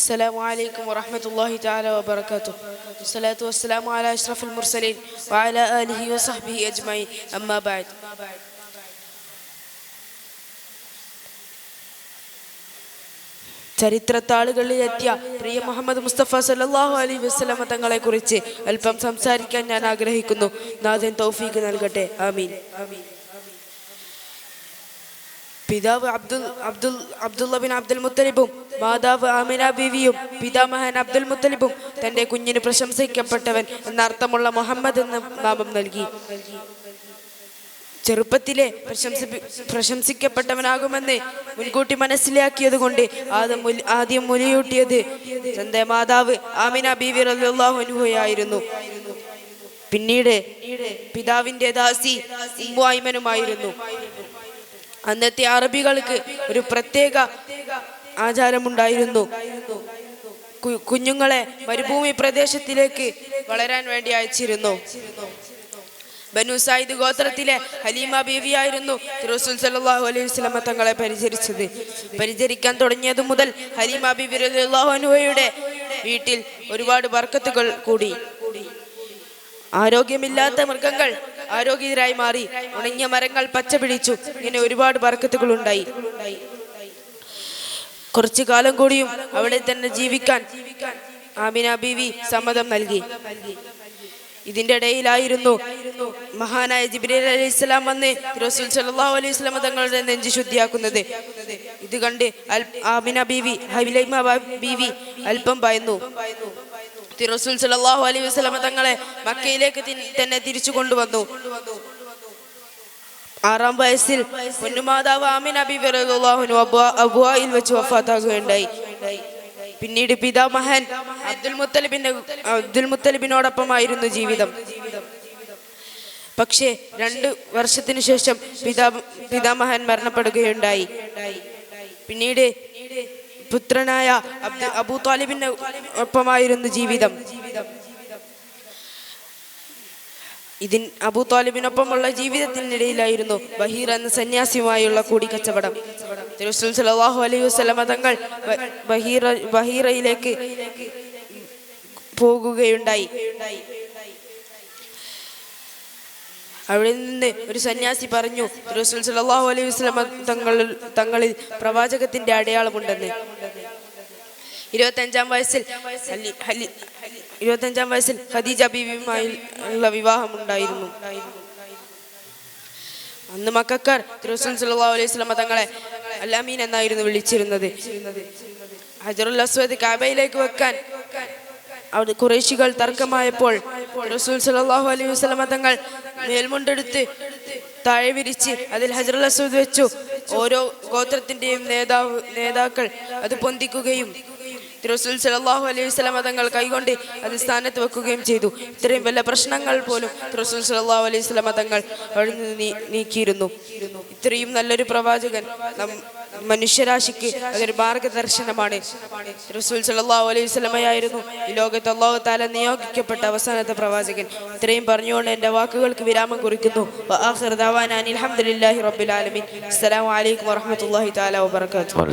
السلام عليكم ورحمة الله تعالى وبركاته. والصلاة والسلام على أشرف المرسلين وعلى آله وصحبه أجمعين. أما بعد. ചരിത്രത്താളുകളിലെത്തിയ പ്രിയ മുഹമ്മദ് മുസ്തഫ സല്ലല്ലാഹു അലൈഹി വസല്ലമ തങ്ങളെ കുറിച്ച് അല്പം സംസാരിക്കാൻ ഞാൻ ആഗ്രഹിക്കുന്നു. നാഥൻ തൗഫീഖ് നൽകട്ടെ. ആമീൻ. പിതാവ് അബ്ദുള്ള ബിൻ അബ്ദുൽ മുത്തലിബും മാതാവ് ആമിന ബീവിയും പിതാമഹൻ അബ്ദുൽ മുത്തലിബും തന്റെ കുഞ്ഞിന് പ്രശംസിക്കപ്പെട്ടവൻ എന്നർത്ഥമുള്ള മുഹമ്മദ് എന്ന നാമം നൽകി. ചെറുപ്പത്തിലെ പ്രശംസിക്കപ്പെട്ടവനാകുമെന്ന് മുൻകൂട്ടി മനസ്സിലാക്കിയത് കൊണ്ട് ആദ്യം മുലയൂട്ടിയത് തന്റെ മാതാവ് ആമിന ബീവി റളിയല്ലാഹു അൻഹയായിരുന്നു. പിന്നീട് പിതാവിന്റെ ദാസി ഉമ്മു ഐമനുമായിരുന്നു. അന്നത്തെ അറബികൾക്ക് ഒരു പ്രത്യേക ആചാരമുണ്ടായിരുന്നു. കുഞ്ഞുങ്ങളെ മരുഭൂമി പ്രദേശത്തിലേക്ക് വളരാൻ വേണ്ടി അയച്ചിരുന്നു. ബനു സയ്യിദ് ഗോത്രത്തിലെ ഹലീമ ബീവിയായിരുന്നു റസൂൽ സല്ലല്ലാഹു അലൈഹി വസല്ലമ തങ്ങളെ പരിചരിക്കാൻ തുടങ്ങിയതു മുതൽ ഹലീമ ബീവി റളിയല്ലാഹു അൻഹയുടെ വീട്ടിൽ ഒരുപാട് ബർക്കത്തുകൾ കൂടി. ആരോഗ്യമില്ലാത്ത മൃഗങ്ങൾ ആരോഗ്യരായി മാറി, ഉണങ്ങിയ മരങ്ങൾ പച്ച പിടിച്ചു. ഇങ്ങനെ ഒരുപാട് ബർക്കത്തുകൾ ഉണ്ടായി. കുറച്ചു കാലം കൂടിയും അവിടെ തന്നെ ജീവിക്കാൻ ആമിന ബീവി സമ്മതം നൽകി. ഇതിന്റെ ഇടയിലായിരുന്നു മഹാനായ ജിബ്രീൽ അലൈഹിസ്സലാം വന്ന് റസൂൽ സല്ലല്ലാഹു അലൈഹി വസല്ലം തങ്ങളുടെ നെഞ്ച് ശുദ്ധിയാക്കുന്നത്. ഇത് കണ്ട് ആമിന ബീവി ഹലീമ ബീവി അല്പം ഭയന്നു. റസൂൽ സല്ലല്ലാഹു അലൈഹി വസല്ലം തങ്ങളെ മക്കയിലേക്ക് തന്നെ തിരിച്ചു കൊണ്ടുവന്നു. 6-ാം വയസ്സിൽ പൊന്നുമാതാവ് ആമിന ബീവി റളിയല്ലാഹു അൻഹ അബ്വായിൽ വെച്ച് വഫാത്താകുകയുണ്ടായി. പിന്നീട് പിതാമഹൻ അബ്ദുൽ മുത്തലിബിനോടൊപ്പമായിരുന്നു ജീവിതം. പക്ഷേ 2 വർഷത്തിനു ശേഷം പിതാമഹൻ മരണപ്പെടുകയുണ്ടായി. പിന്നീട് പുത്രനായ അബൂ താലിബിന്റെ ഒപ്പമായിരുന്നു ജീവിതം. അബൂ താലിബിനൊപ്പമുള്ള ജീവിതത്തിനിടയിലായിരുന്നു ബഹീർ എന്ന സന്യാസിയുമായുള്ള കൂടിക്കച്ചവടം. റസൂൽ സല്ലല്ലാഹു അലൈഹി വസല്ലമ തങ്ങൾ ബഹീറയിലേക്ക് പോകുകയുണ്ടായി. അവിടെ നിന്ന് ഒരു സന്യാസി പറഞ്ഞു, റസൂൽ സല്ലല്ലാഹു അലൈഹി വസല്ലമ തങ്ങളിൽ പ്രവാചകത്തിന്റെ അടയാളമുണ്ടെന്ന്. 25-ാം വയസ്സിൽ ഖദീജ ബീവിയുമായുള്ള വിവാഹം ഉണ്ടായിരുന്നു. അന്ന് മക്കക്കാർ റസൂൽ സല്ലല്ലാഹു അലൈഹി വസല്ലമ തങ്ങളെ അൽ-അമീൻ എന്നായിരുന്നു വിളിച്ചിരുന്നത്. ഹജറുൽ അസ്വദ് കഅബയിലേക്ക് വെക്കാൻ അവിടെ ഖുറൈശികൾ തർക്കമായപ്പോൾ റസൂൽ സല്ലല്ലാഹു അലൈഹി വസല്ലമ തങ്ങൾ മേൽമുണ്ടെടുത്ത് താഴെ വിരിച്ച് അതിൽ ഹജറുൽ അസ്വദ് വെച്ചു. ഓരോ ഗോത്രത്തിന്റെയും നേതാക്കൾ അത് പൊന്തിക്കുകയും റസൂൽ സല്ലല്ലാഹു അലൈഹി വസല്ലമ തങ്ങൾ കൈകൊണ്ട് അത് സ്ഥാനത്ത് വെക്കുകയും ചെയ്തു. ഇത്രയും വല്ല പ്രശ്നങ്ങൾ പോലും റസൂൽ സല്ലല്ലാഹു അലൈഹി വസല്ലമ തങ്ങൾ അവിടെ നിന്ന് നീക്കിയിരുന്നു. ഇത്രയും നല്ലൊരു പ്രവാചകൻ മനുഷ്യരാശിക്ക് അതൊരു മാർഗദർശനമാണ്. റസൂൽ സല്ലല്ലാഹു അലൈഹി വസല്ലമയായിരുന്നു ഈ ലോകത്ത് അല്ലാഹു തആല നിയോഗിക്കപ്പെട്ട അവസാനത്തെ പ്രവാചകൻ. ഇത്രയും പറഞ്ഞുകൊണ്ട് എൻ്റെ വാക്കുകൾക്ക് വിരാമം കുറിക്കുന്നു. വആഖിറു ദഅവാനാ അൽഹംദുലില്ലാഹി റബ്ബിൽ ആലമീൻ. അസ്സലാമു അലൈക്കും വറഹ്മത്തുള്ളാഹി തആല വബറകാതുഹു.